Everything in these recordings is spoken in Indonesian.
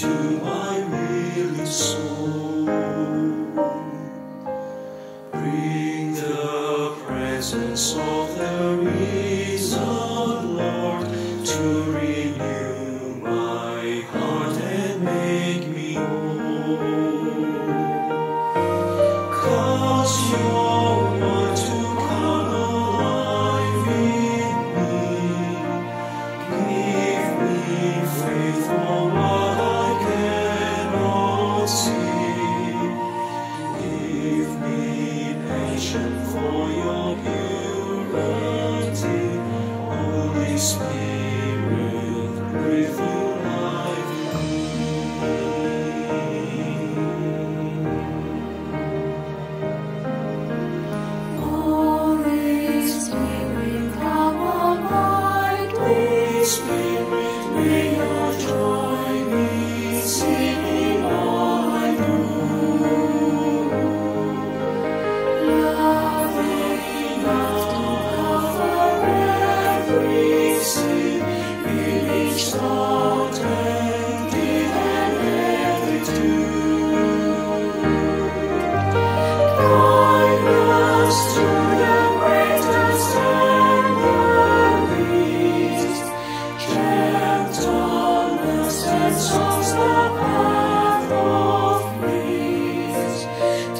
to my weary soul. Bring the presence of the risen Lord to renew my heart and make me whole. Cause your word to come alive in me. Give me faith for what I cannot see. Give me patience for your purity. Holy Spirit, breathe new life in me. Holy Spirit, come on my Holy Spirit, may your joy be seen in all I do. love enough to cover every sin, In each thought and deed and every do. guide us to the greatest and the least. Gentleness and songs the path of peace.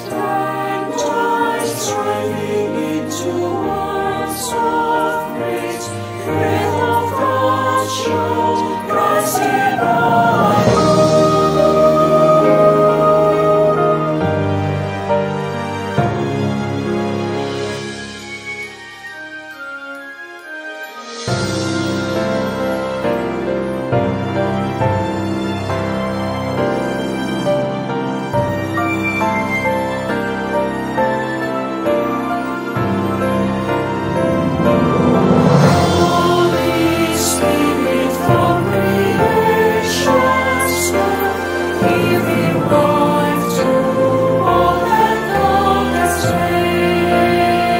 Turn my striving into words of praise. Breath of God, show Christ in all. Holy Spirit from creation's birth, giving life to all that God has made.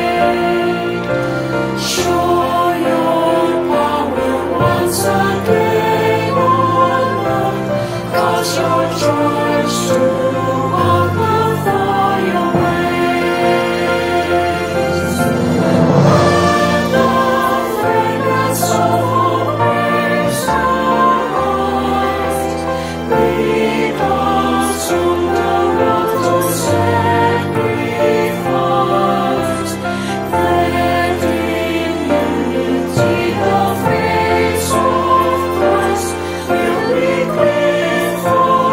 Show your power once again on earth, cause your church to walk before your ways. When the fragrance of our praise arise, lead us on the road to sacrifice. That in unity the face of Christ will be clear for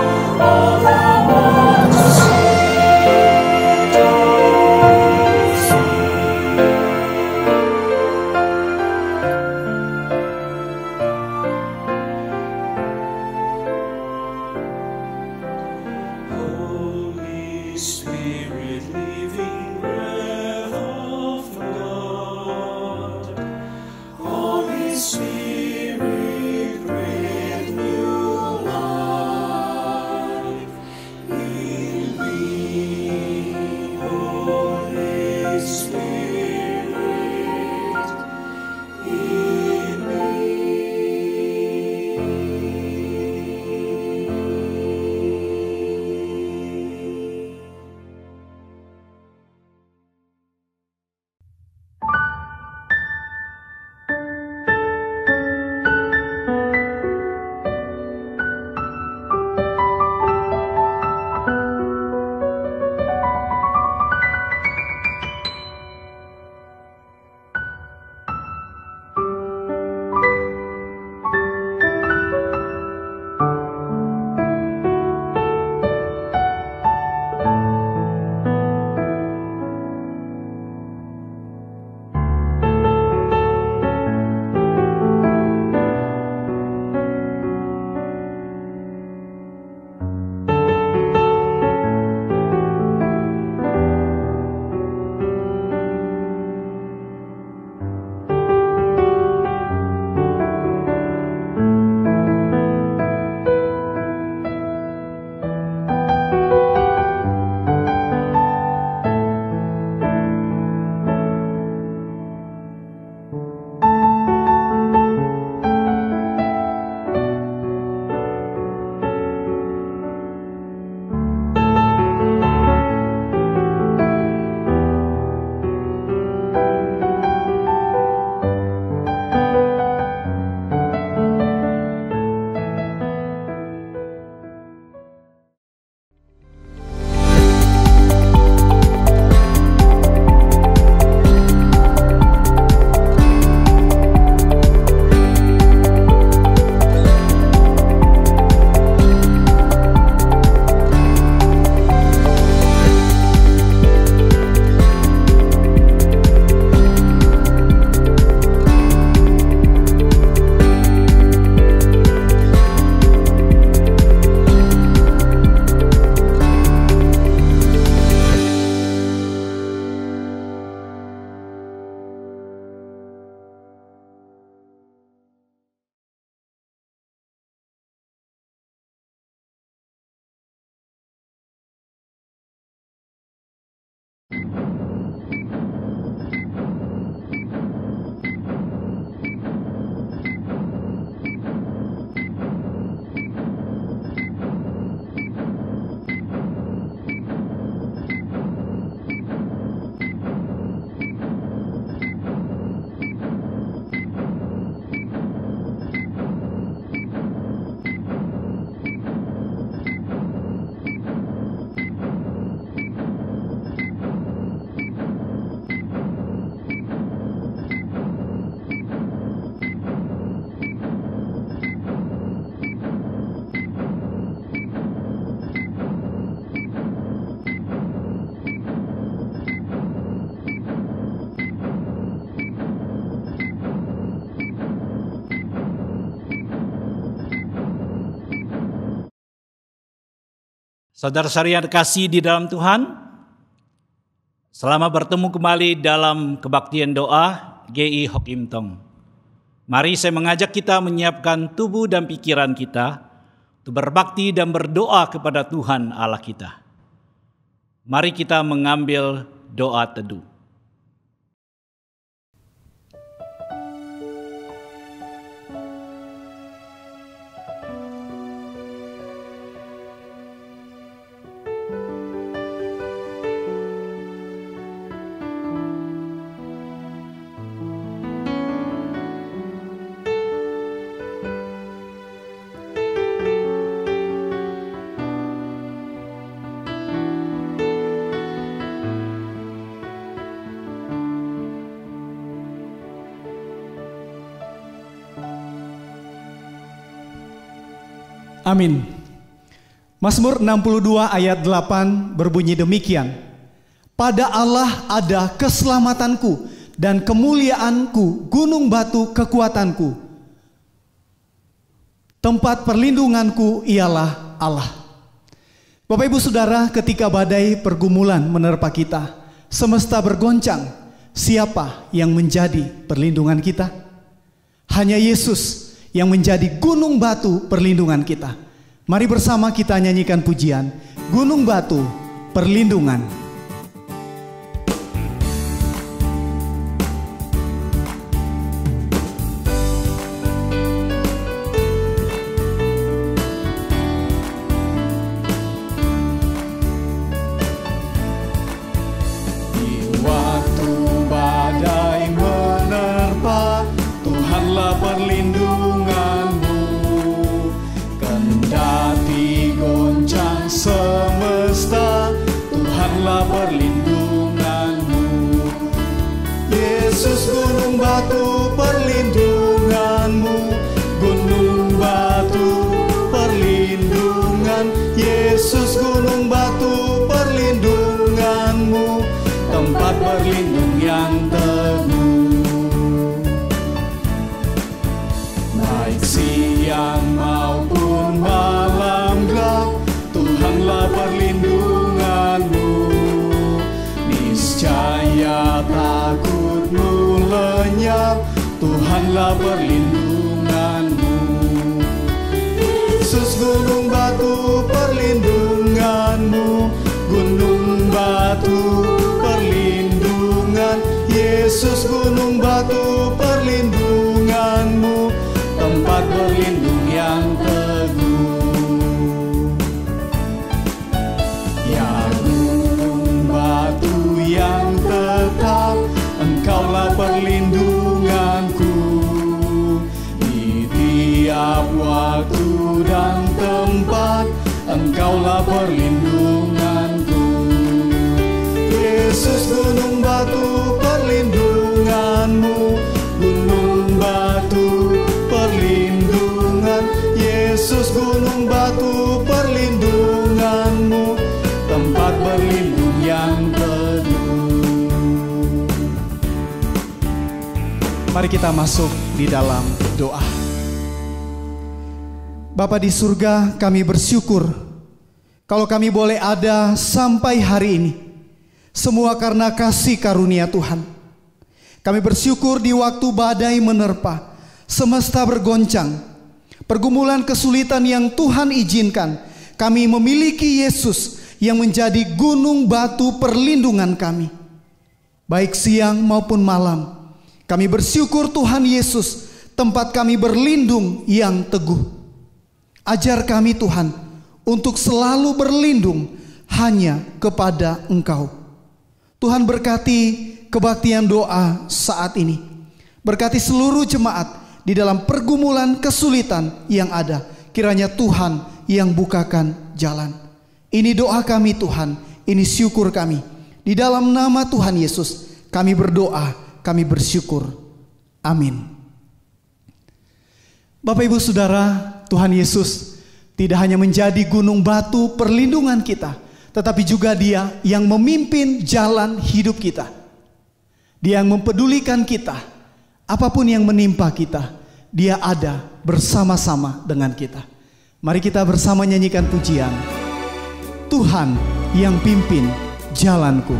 Saudara-saudari yang kasih di dalam Tuhan, selamat bertemu kembali dalam kebaktian doa GI Hock Im Tong. Mari saya mengajak kita menyiapkan tubuh dan pikiran kita untuk berbakti dan berdoa kepada Tuhan Allah kita. Mari kita mengambil doa teduh. Amin. Mazmur 62 ayat 8 berbunyi demikian. Pada Allah ada keselamatanku dan kemuliaanku, gunung batu kekuatanku. Tempat perlindunganku ialah Allah. Bapak Ibu Saudara, ketika badai pergumulan menerpa kita, semesta bergoncang, siapa yang menjadi perlindungan kita? Hanya Yesus yang menjadi gunung batu perlindungan kita. Mari bersama kita nyanyikan pujian Gunung Batu Perlindungan. Di waktu badai menerpa, Tuhanlah perlindunganmu. Kendati goncang semesta, Tuhanlah perlindunganmu. Yesus gunung batu perlindunganmu, gunung batu perlindungan. Yesus gunung batu perlindunganmu, tempat berlindung yang teguh. Baik siang maupun malam gelap, Tuhanlah perlindunganmu. Niscaya takutmu lenyap, Tuhanlah perlindunganmu. Yesus gunung batu perlindunganmu, gunung batu perlindungan. Yesus gunung batu perlindunganmu, tempat berlindung yang teguh. Ya gunung batu yang tetap, Engkaulah perlindunganku. Di tiap waktu dan tempat, Engkaulah perlindunganku. Yesus gunung batu perlindunganmu, gunung batu perlindungan. Yesus gunung batu perlindunganmu, tempat berlindung yang teduh. Mari kita masuk di dalam doa. Bapa di surga, kami bersyukur kalau kami boleh ada sampai hari ini. Semua karena kasih karunia Tuhan. Kami bersyukur di waktu badai menerpa, semesta bergoncang, pergumulan kesulitan yang Tuhan izinkan, kami memiliki Yesus yang menjadi gunung batu perlindungan kami. Baik siang maupun malam, kami bersyukur Tuhan Yesus, tempat kami berlindung yang teguh. Ajar kami Tuhan untuk selalu berlindung hanya kepada Engkau. Tuhan berkati kebaktian doa saat ini. Berkati seluruh jemaat di dalam pergumulan kesulitan yang ada. Kiranya Tuhan yang bukakan jalan. Ini doa kami Tuhan, ini syukur kami. Di dalam nama Tuhan Yesus kami berdoa, kami bersyukur. Amin. Bapak Ibu Saudara, Tuhan Yesus tidak hanya menjadi gunung batu perlindungan kita, tetapi juga Dia yang memimpin jalan hidup kita. Dia yang mempedulikan kita. Apapun yang menimpa kita, Dia ada bersama-sama dengan kita. Mari kita bersama nyanyikan pujian Tuhan yang pimpin jalanku.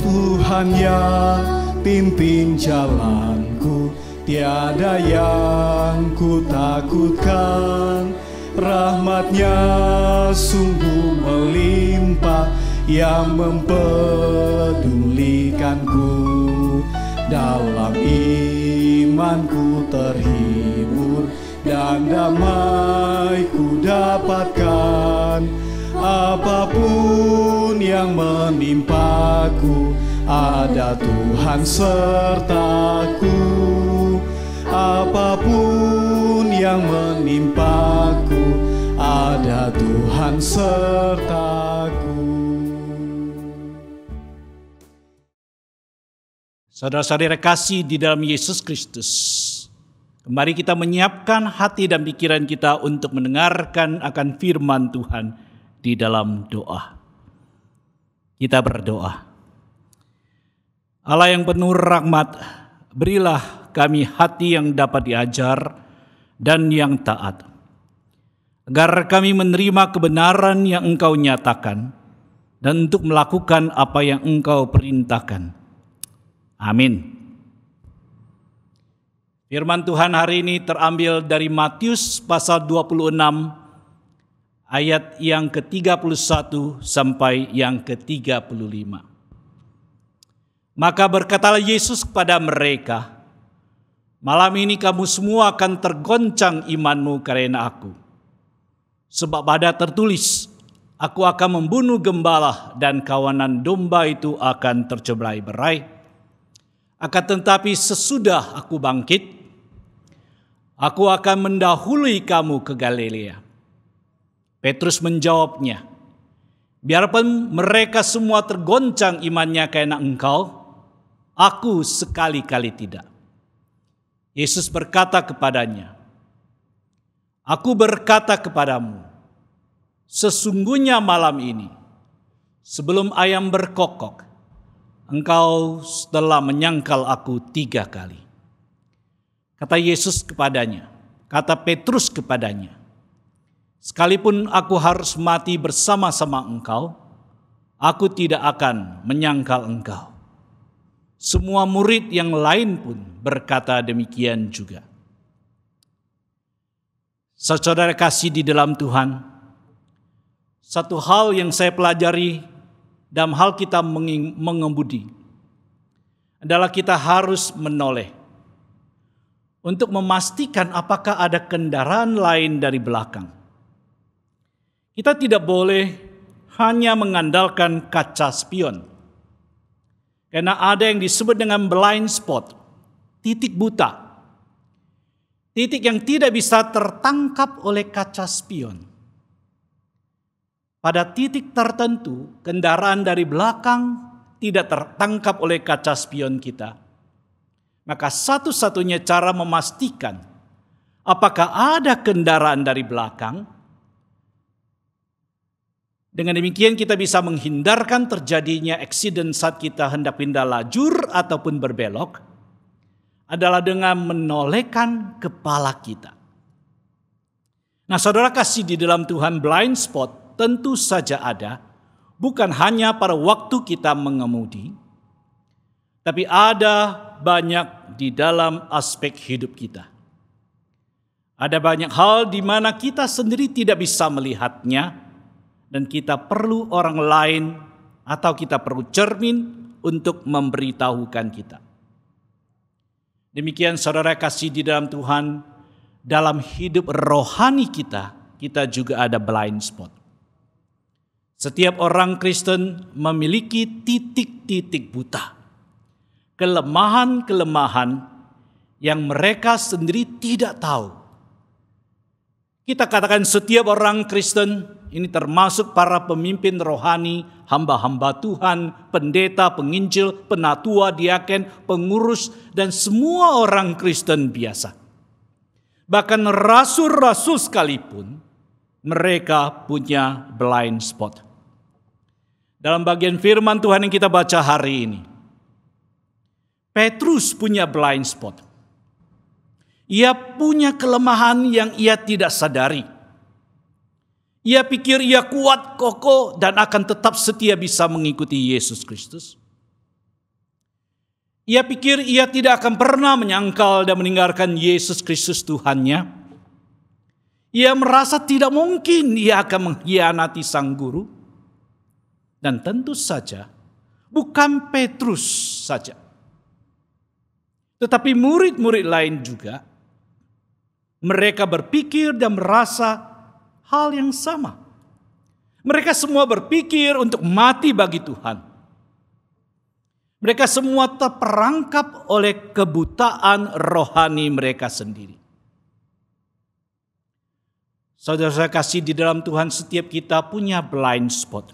Tuhan yang pimpin jalanku, tiada yang ku takutkan. Rahmat-Nya sungguh melimpah yang mempedulikanku. Dalam imanku terhibur dan damai ku dapatkan. Apapun yang menimpaku, ada Tuhan sertaku. Apapun yang menimpaku, ada Tuhan sertaku. Saudara-saudara kasih di dalam Yesus Kristus, kembali kita menyiapkan hati dan pikiran kita untuk mendengarkan akan firman Tuhan di dalam doa. Kita berdoa. Allah yang penuh rahmat, berilah kami hati yang dapat diajar dan yang taat, agar kami menerima kebenaran yang Engkau nyatakan dan untuk melakukan apa yang Engkau perintahkan. Amin. Firman Tuhan hari ini terambil dari Matius pasal 26 ayat yang ke-31 sampai yang ke-35. Maka berkatalah Yesus kepada mereka, malam ini kamu semua akan tergoncang imanmu karena aku. Sebab ada tertulis, aku akan membunuh gembala dan kawanan domba itu akan tercerai-berai. Akan tetapi sesudah aku bangkit, aku akan mendahului kamu ke Galilea. Petrus menjawabnya, biarpun mereka semua tergoncang imannya karena engkau, aku sekali-kali tidak. Yesus berkata kepadanya, aku berkata kepadamu, sesungguhnya malam ini, sebelum ayam berkokok, engkau telah menyangkal aku 3 kali. Kata Yesus kepadanya, kata Petrus kepadanya, sekalipun aku harus mati bersama-sama engkau, aku tidak akan menyangkal engkau. Semua murid yang lain pun berkata demikian juga. Saudara kasih di dalam Tuhan, satu hal yang saya pelajari dalam hal kita mengemudi adalah kita harus menoleh untuk memastikan apakah ada kendaraan lain dari belakang. Kita tidak boleh hanya mengandalkan kaca spion. Karena ada yang disebut dengan blind spot, titik buta. Titik yang tidak bisa tertangkap oleh kaca spion. Pada titik tertentu, kendaraan dari belakang tidak tertangkap oleh kaca spion kita. Maka satu-satunya cara memastikan apakah ada kendaraan dari belakang, dengan demikian kita bisa menghindarkan terjadinya aksiden saat kita hendak pindah lajur ataupun berbelok, adalah dengan menolehkan kepala kita. Nah, saudara kasih di dalam Tuhan, blind spot tentu saja ada, bukan hanya pada waktu kita mengemudi, tapi ada banyak di dalam aspek hidup kita. Ada banyak hal di mana kita sendiri tidak bisa melihatnya, dan kita perlu orang lain atau kita perlu cermin untuk memberitahukan kita. Demikian saudara kasih di dalam Tuhan, dalam hidup rohani kita juga ada blind spot. Setiap orang Kristen memiliki titik-titik buta, kelemahan-kelemahan yang mereka sendiri tidak tahu. Kita katakan setiap orang Kristen, ini termasuk para pemimpin rohani, hamba-hamba Tuhan, pendeta, penginjil, penatua, diaken, pengurus, dan semua orang Kristen biasa. Bahkan rasul-rasul sekalipun, mereka punya blind spot. Dalam bagian firman Tuhan yang kita baca hari ini, Petrus punya blind spot. Ia punya kelemahan yang ia tidak sadari. Ia pikir ia kuat, kokoh, dan akan tetap setia bisa mengikuti Yesus Kristus. Ia pikir ia tidak akan pernah menyangkal dan meninggalkan Yesus Kristus Tuhannya. Ia merasa tidak mungkin ia akan mengkhianati sang guru. Dan tentu saja bukan Petrus saja, tetapi murid-murid lain juga. Mereka berpikir dan merasa hal yang sama. Mereka semua berpikir untuk mati bagi Tuhan. Mereka semua terperangkap oleh kebutaan rohani mereka sendiri. Saudara-saudara kasih di dalam Tuhan, setiap kita punya blind spot.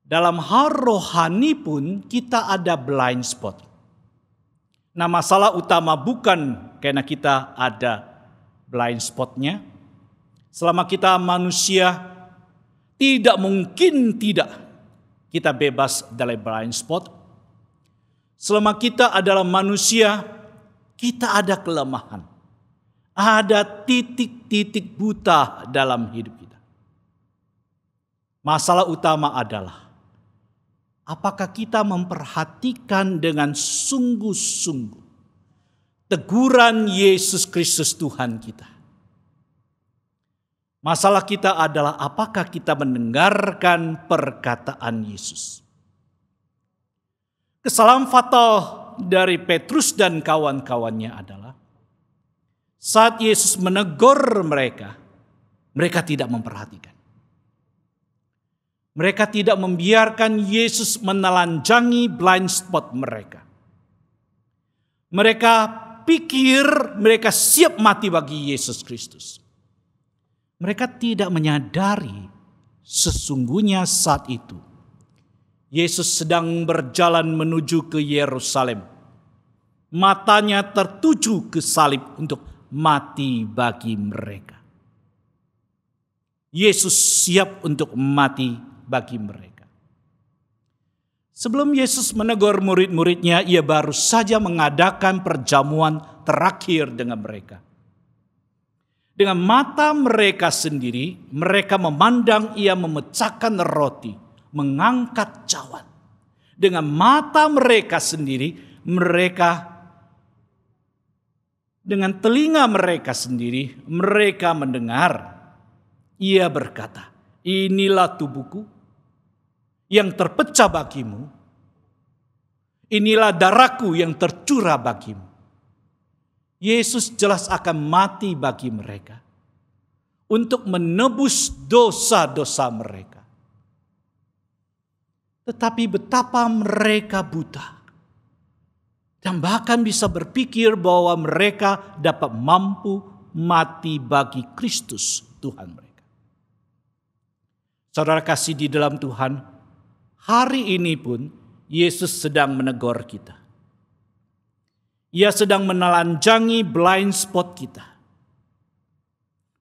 Dalam hal rohani pun kita ada blind spot. Nah, masalah utama bukan karena kita ada blind spotnya. Selama kita manusia, tidak mungkin tidak kita bebas dari blind spot. Selama kita adalah manusia, kita ada kelemahan. Ada titik-titik buta dalam hidup kita. Masalah utama adalah, apakah kita memperhatikan dengan sungguh-sungguh teguran Yesus Kristus Tuhan kita? Masalah kita adalah apakah kita mendengarkan perkataan Yesus? Kesalahan fatal dari Petrus dan kawan-kawannya adalah saat Yesus menegur mereka, mereka tidak memperhatikan. Mereka tidak membiarkan Yesus menelanjangi blind spot mereka. Mereka pikir mereka siap mati bagi Yesus Kristus. Mereka tidak menyadari sesungguhnya saat itu Yesus sedang berjalan menuju ke Yerusalem. Matanya tertuju ke salib untuk mati bagi mereka. Yesus siap untuk mati bagi mereka. Sebelum Yesus menegur murid-muridnya, ia baru saja mengadakan perjamuan terakhir dengan mereka. Dengan mata mereka sendiri, mereka memandang ia memecahkan roti, mengangkat cawan. Dengan mata mereka sendiri, dengan telinga mereka sendiri, mereka mendengar. Ia berkata, "Inilah tubuhku yang terpecah bagimu. Inilah darahku yang tercurah bagimu." Yesus jelas akan mati bagi mereka untuk menebus dosa-dosa mereka. Tetapi betapa mereka buta dan bahkan bisa berpikir bahwa mereka dapat mampu mati bagi Kristus Tuhan mereka. Saudara kasih di dalam Tuhan, hari ini pun Yesus sedang menegur kita. Ia sedang menelanjangi blind spot kita.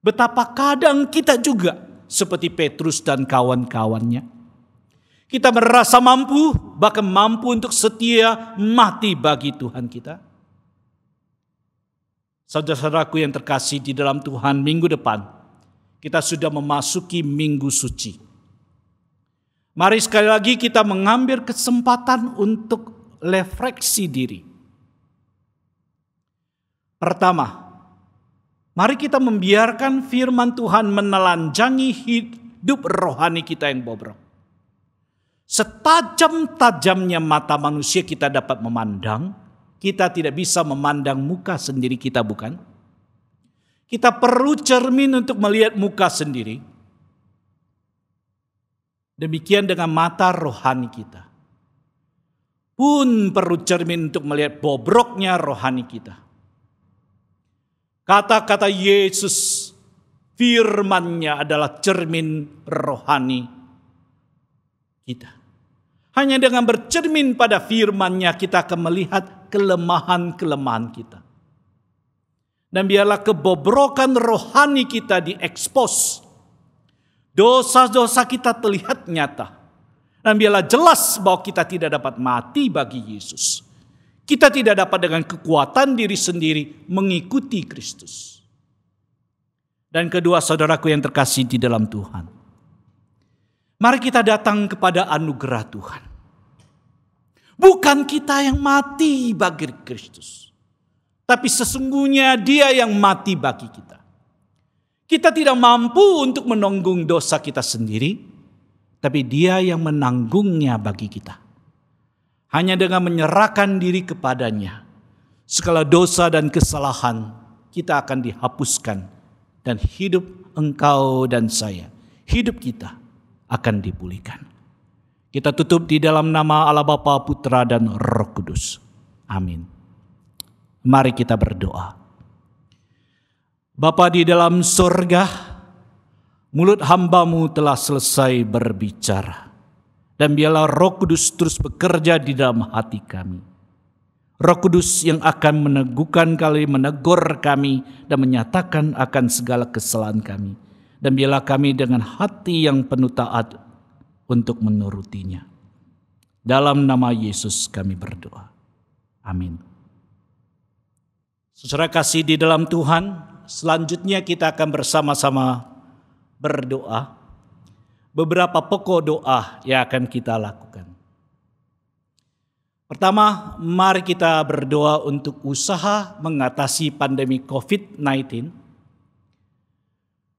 Betapa kadang kita juga seperti Petrus dan kawan-kawannya. Kita merasa mampu, bahkan mampu untuk setia mati bagi Tuhan kita. Saudara-saudaraku yang terkasih di dalam Tuhan, minggu depan kita sudah memasuki Minggu Suci. Mari sekali lagi kita mengambil kesempatan untuk refleksi diri. Pertama, mari kita membiarkan firman Tuhan menelanjangi hidup rohani kita yang bobrok. Setajam-tajamnya mata manusia kita dapat memandang, kita tidak bisa memandang muka sendiri kita, bukan? Kita perlu cermin untuk melihat muka sendiri. Demikian dengan mata rohani kita. Pun perlu cermin untuk melihat bobroknya rohani kita. Kata-kata Yesus, firman-Nya adalah cermin rohani kita. Hanya dengan bercermin pada firman-Nya kita akan melihat kelemahan-kelemahan kita. Dan biarlah kebobrokan rohani kita diekspos. Dosa-dosa kita terlihat nyata. Dan biarlah jelas bahwa kita tidak dapat mati bagi Yesus. Kita tidak dapat dengan kekuatan diri sendiri mengikuti Kristus. Dan kedua, saudaraku yang terkasih di dalam Tuhan, mari kita datang kepada anugerah Tuhan. Bukan kita yang mati bagi Kristus, tapi sesungguhnya Dia yang mati bagi kita. Kita tidak mampu untuk menanggung dosa kita sendiri, tapi Dia yang menanggungnya bagi kita. Hanya dengan menyerahkan diri kepadanya, segala dosa dan kesalahan kita akan dihapuskan, dan hidup engkau dan saya, hidup kita akan dipulihkan. Kita tutup di dalam nama Allah Bapa, Putra, dan Roh Kudus. Amin. Mari kita berdoa. Bapa di dalam surga, mulut hamba-Mu telah selesai berbicara. Dan biarlah Roh Kudus terus bekerja di dalam hati kami. Roh Kudus yang akan meneguhkan kami, menegur kami, dan menyatakan akan segala kesalahan kami. Dan biarlah kami dengan hati yang penuh taat untuk menurutinya. Dalam nama Yesus kami berdoa. Amin. Saudara kasih di dalam Tuhan, selanjutnya kita akan bersama-sama berdoa. Beberapa pokok doa yang akan kita lakukan. Pertama, mari kita berdoa untuk usaha mengatasi pandemi COVID-19.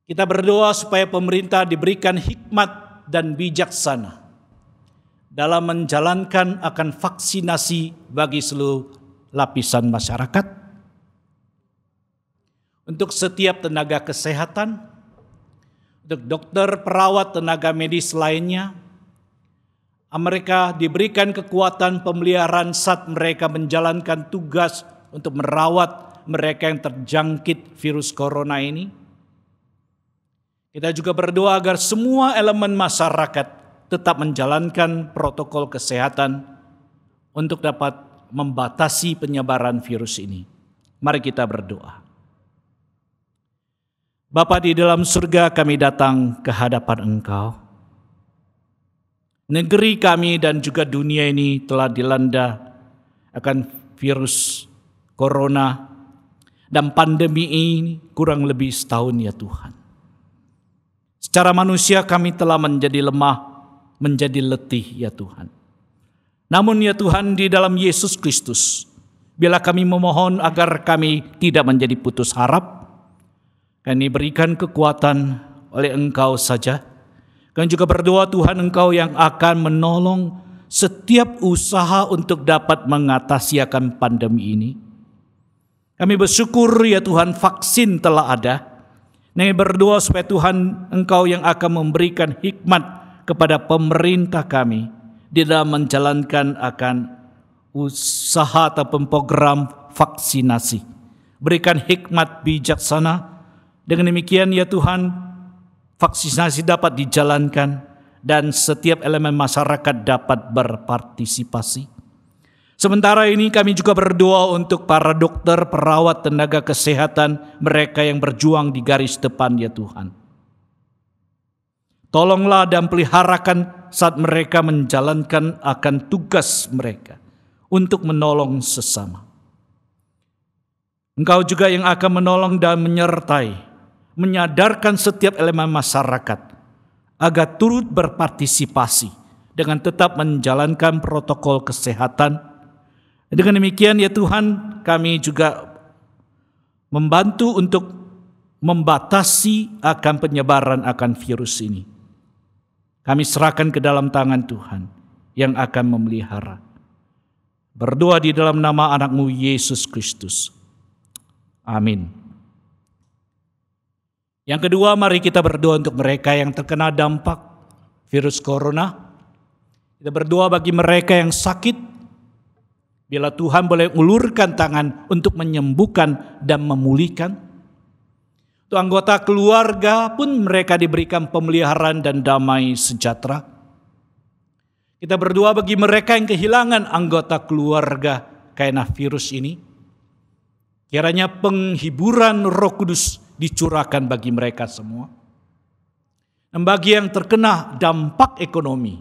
Kita berdoa supaya pemerintah diberikan hikmat dan bijaksana dalam menjalankan akan vaksinasi bagi seluruh lapisan masyarakat. Untuk setiap tenaga kesehatan, untuk dokter, perawat, tenaga medis lainnya, mereka diberikan kekuatan pemeliharaan saat mereka menjalankan tugas untuk merawat mereka yang terjangkit virus corona ini. Kita juga berdoa agar semua elemen masyarakat tetap menjalankan protokol kesehatan untuk dapat membatasi penyebaran virus ini. Mari kita berdoa. Bapa di dalam surga, kami datang ke hadapan Engkau. Negeri kami dan juga dunia ini telah dilanda akan virus corona dan pandemi ini kurang lebih setahun ya Tuhan. Secara manusia kami telah menjadi lemah, menjadi letih ya Tuhan. Namun ya Tuhan, di dalam Yesus Kristus, biarlah kami memohon agar kami tidak menjadi putus harap. Kami berikan kekuatan oleh Engkau saja. Kami juga berdoa Tuhan, Engkau yang akan menolong setiap usaha untuk dapat mengatasi akan pandemi ini. Kami bersyukur ya Tuhan, vaksin telah ada. Kami berdoa supaya Tuhan, Engkau yang akan memberikan hikmat kepada pemerintah kami di dalam menjalankan akan usaha ataupun program vaksinasi. Berikan hikmat bijaksana. Dengan demikian ya Tuhan, vaksinasi dapat dijalankan dan setiap elemen masyarakat dapat berpartisipasi. Sementara ini kami juga berdoa untuk para dokter, perawat, tenaga kesehatan, mereka yang berjuang di garis depan ya Tuhan. Tolonglah dan peliharakan saat mereka menjalankan akan tugas mereka untuk menolong sesama. Engkau juga yang akan menolong dan menyertai, menyadarkan setiap elemen masyarakat agar turut berpartisipasi dengan tetap menjalankan protokol kesehatan. Dengan demikian ya Tuhan, kami juga membantu untuk membatasi akan penyebaran akan virus ini. Kami serahkan ke dalam tangan Tuhan yang akan memelihara. Berdoa di dalam nama anak-Mu Yesus Kristus. Amin. Yang kedua, mari kita berdoa untuk mereka yang terkena dampak virus corona. Kita berdoa bagi mereka yang sakit. Bila Tuhan boleh ulurkan tangan untuk menyembuhkan dan memulihkan. Untuk anggota keluarga pun mereka diberikan pemeliharaan dan damai sejahtera. Kita berdoa bagi mereka yang kehilangan anggota keluarga karena virus ini. Kiranya penghiburan Roh Kudus dicurahkan bagi mereka semua. Dan bagi yang terkena dampak ekonomi,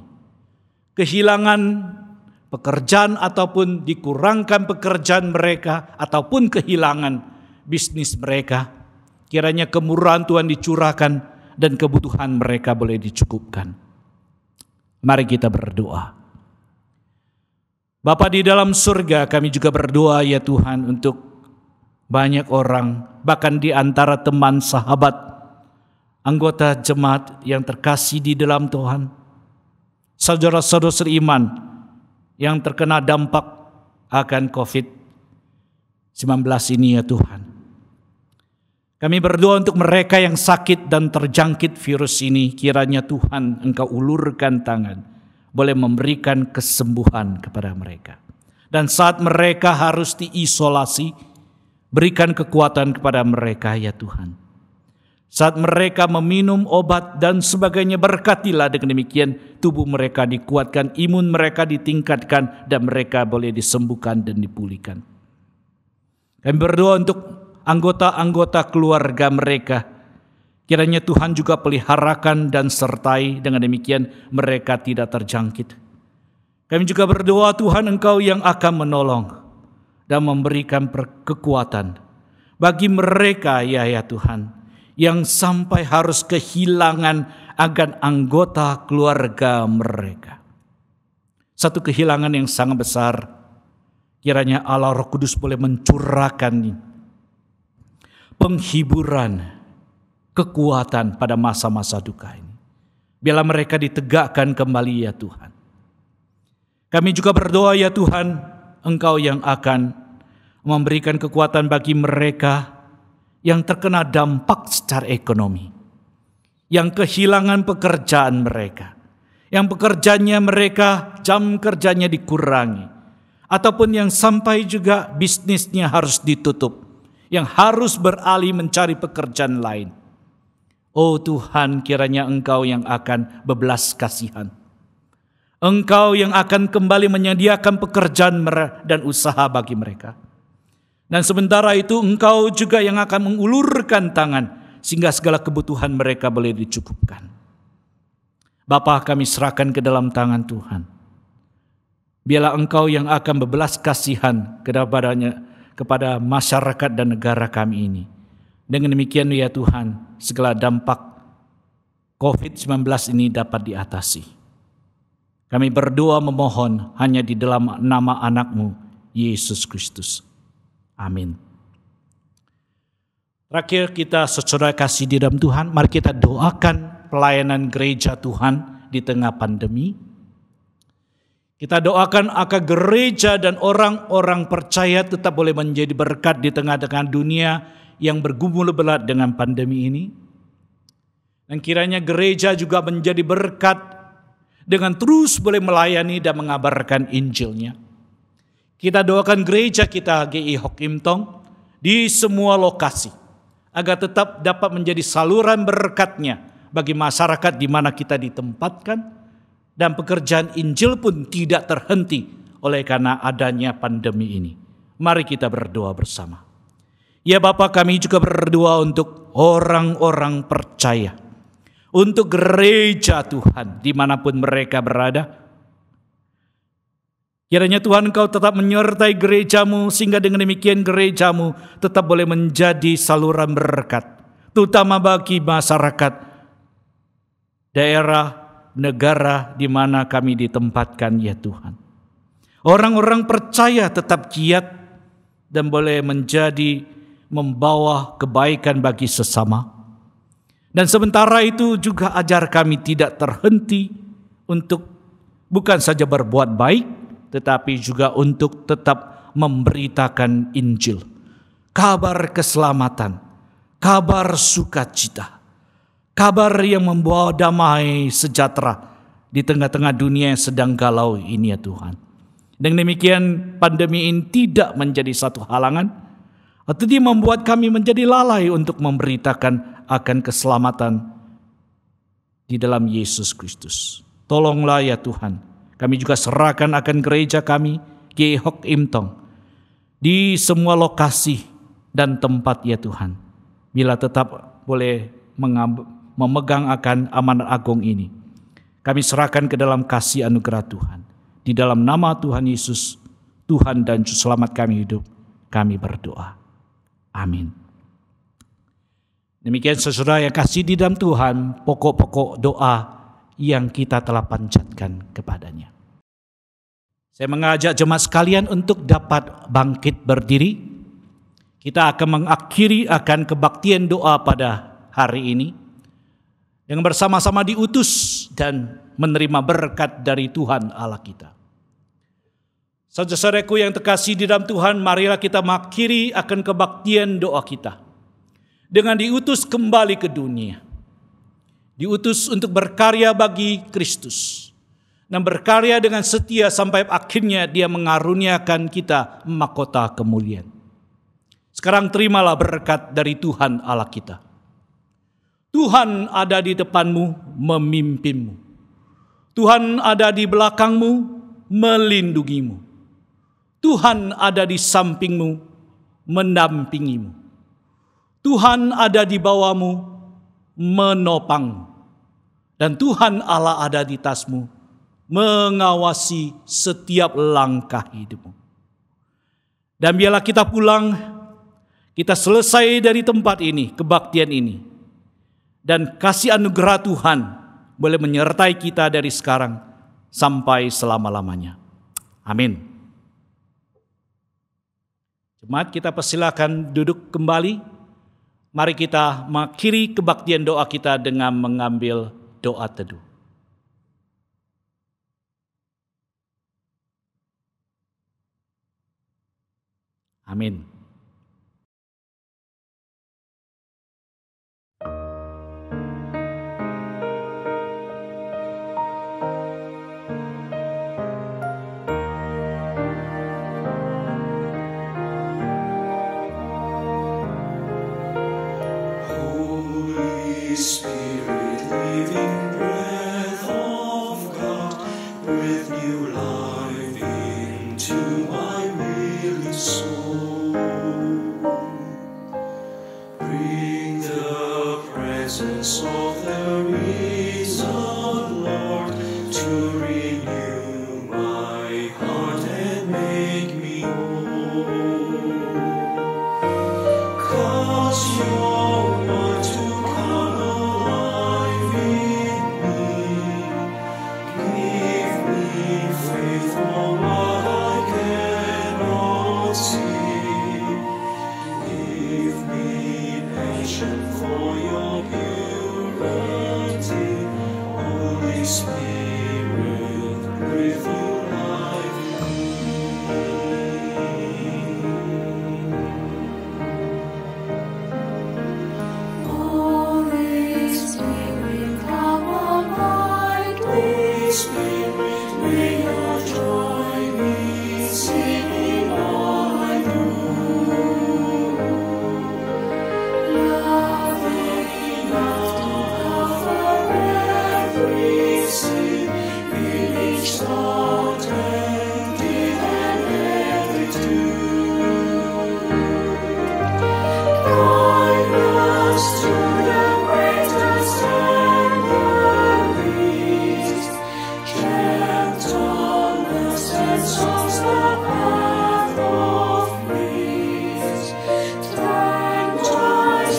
kehilangan pekerjaan ataupun dikurangkan pekerjaan mereka ataupun kehilangan bisnis mereka. Kiranya kemurahan Tuhan dicurahkan dan kebutuhan mereka boleh dicukupkan. Mari kita berdoa. Bapa di dalam surga, kami juga berdoa ya Tuhan untuk banyak orang, bahkan di antara teman, sahabat, anggota jemaat yang terkasih di dalam Tuhan, saudara-saudara seiman yang terkena dampak akan COVID-19 ini ya Tuhan. Kami berdoa untuk mereka yang sakit dan terjangkit virus ini, kiranya Tuhan Engkau ulurkan tangan, boleh memberikan kesembuhan kepada mereka. Dan saat mereka harus diisolasi, berikan kekuatan kepada mereka ya Tuhan. Saat mereka meminum obat dan sebagainya, berkatilah dengan demikian tubuh mereka dikuatkan, imun mereka ditingkatkan, dan mereka boleh disembuhkan dan dipulihkan. Kami berdoa untuk anggota-anggota keluarga mereka. Kiranya Tuhan juga peliharakan dan sertai, dengan demikian mereka tidak terjangkit. Kami juga berdoa Tuhan Engkau yang akan menolong dan memberikan kekuatan bagi mereka ya Tuhan, yang sampai harus kehilangan akan anggota keluarga mereka. Satu kehilangan yang sangat besar. Kiranya Allah Roh Kudus boleh mencurahkan penghiburan, kekuatan pada masa-masa duka ini. Biarlah mereka ditegakkan kembali ya Tuhan. Kami juga berdoa ya Tuhan, Engkau yang akan memberikan kekuatan bagi mereka yang terkena dampak secara ekonomi, yang kehilangan pekerjaan mereka, yang pekerjaannya mereka jam kerjanya dikurangi, ataupun yang sampai juga bisnisnya harus ditutup, yang harus beralih mencari pekerjaan lain. Oh Tuhan, kiranya Engkau yang akan berbelas kasihan. Engkau yang akan kembali menyediakan pekerjaan dan usaha bagi mereka. Dan sementara itu Engkau juga yang akan mengulurkan tangan sehingga segala kebutuhan mereka boleh dicukupkan. Bapa, kami serahkan ke dalam tangan Tuhan. Biarlah Engkau yang akan berbelas kasihan kepada masyarakat dan negara kami ini. Dengan demikian ya Tuhan, segala dampak COVID-19 ini dapat diatasi. Kami berdoa memohon hanya di dalam nama anak-Mu, Yesus Kristus. Amin. Terakhir kita saudara kasih di dalam Tuhan, mari kita doakan pelayanan gereja Tuhan di tengah pandemi. Kita doakan agar gereja dan orang-orang percaya tetap boleh menjadi berkat di tengah-tengah dunia yang bergumul berat dengan pandemi ini. Dan kiranya gereja juga menjadi berkat dengan terus boleh melayani dan mengabarkan Injilnya. Kita doakan gereja kita GI Hok Im Tong di semua lokasi agar tetap dapat menjadi saluran berkatnya bagi masyarakat di mana kita ditempatkan, dan pekerjaan Injil pun tidak terhenti oleh karena adanya pandemi ini. Mari kita berdoa bersama. Ya Bapa, kami juga berdoa untuk orang-orang percaya, untuk gereja Tuhan dimanapun mereka berada. Kiranya Tuhan Engkau tetap menyertai gerejamu, sehingga dengan demikian gerejamu tetap boleh menjadi saluran berkat, terutama bagi masyarakat, daerah, negara di mana kami ditempatkan ya Tuhan. Orang-orang percaya tetap giat dan boleh menjadi membawa kebaikan bagi sesama. Dan sementara itu juga ajar kami tidak terhenti untuk bukan saja berbuat baik, tetapi juga untuk tetap memberitakan Injil, kabar keselamatan, kabar sukacita, kabar yang membawa damai sejahtera di tengah-tengah dunia yang sedang galau ini ya Tuhan. Dengan demikian pandemi ini tidak menjadi satu halangan, atau dia membuat kami menjadi lalai untuk memberitakan akan keselamatan di dalam Yesus Kristus. Tolonglah ya Tuhan, kami juga serahkan akan gereja kami, GI Hok Im Tong, di semua lokasi dan tempat ya Tuhan. Bila tetap boleh memegang akan amanat agung ini, kami serahkan ke dalam kasih anugerah Tuhan. Di dalam nama Tuhan Yesus, Tuhan dan Juru Selamat kami hidup, kami berdoa. Amin. Demikian saudara yang kasih di dalam Tuhan, pokok-pokok doa yang kita telah panjatkan kepadanya. Saya mengajak jemaat sekalian untuk dapat bangkit berdiri. Kita akan mengakhiri akan kebaktian doa pada hari ini dengan bersama-sama diutus dan menerima berkat dari Tuhan Allah kita. Saudara-saudaraku yang terkasih di dalam Tuhan, marilah kita mengakhiri akan kebaktian doa kita dengan diutus kembali ke dunia. Diutus untuk berkarya bagi Kristus dan berkarya dengan setia sampai akhirnya Dia mengaruniakan kita mahkota kemuliaan. Sekarang terimalah berkat dari Tuhan Allah kita. Tuhan ada di depanmu, memimpinmu. Tuhan ada di belakangmu, melindungimu. Tuhan ada di sampingmu, mendampingimu. Tuhan ada di bawahmu, menopangmu. Dan Tuhan Allah ada di tasmu, mengawasi setiap langkah hidupmu. Dan biarlah kita pulang, kita selesai dari tempat ini, kebaktian ini. Dan kasih anugerah Tuhan boleh menyertai kita dari sekarang sampai selama-lamanya. Amin. Jemaat, kita persilakan duduk kembali. Mari kita mengakhiri kebaktian doa kita dengan mengambil doa teduh. Amin. Spirit, living breath of God, breathe new life into my weary soul. Bring the presence of the risen Lord to renew my heart and make me whole. 'Cause you're one to come alive in me. Give me faith for what I cannot see. Give me passion for your purity. Holy Spirit, breathe new life in me. Holy Spirit, come abide with Spirit, may your joy be seen in all I do. love enough to cover every sin In each thought and deed and every tune. kindness to the greatest and the least, gentleness and soft the path of peace, tender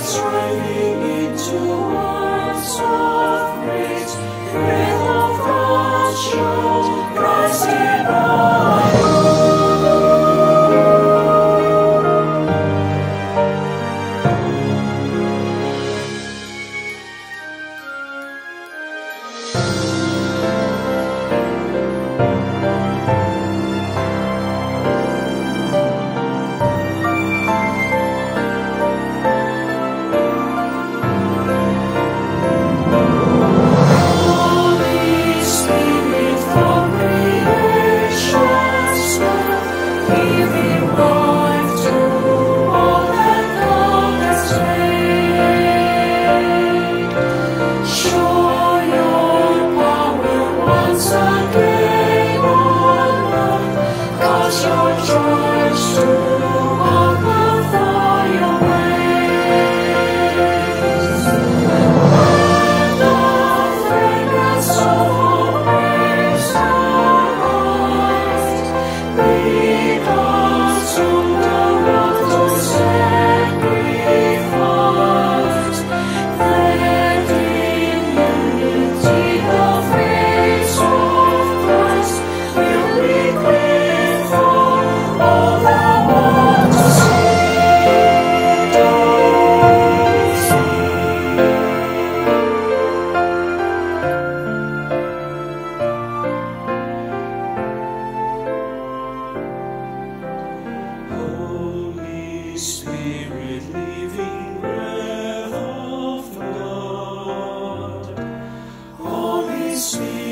Striving into words of praise, breath of God show Christ in all. Holy Spirit from creation sweet.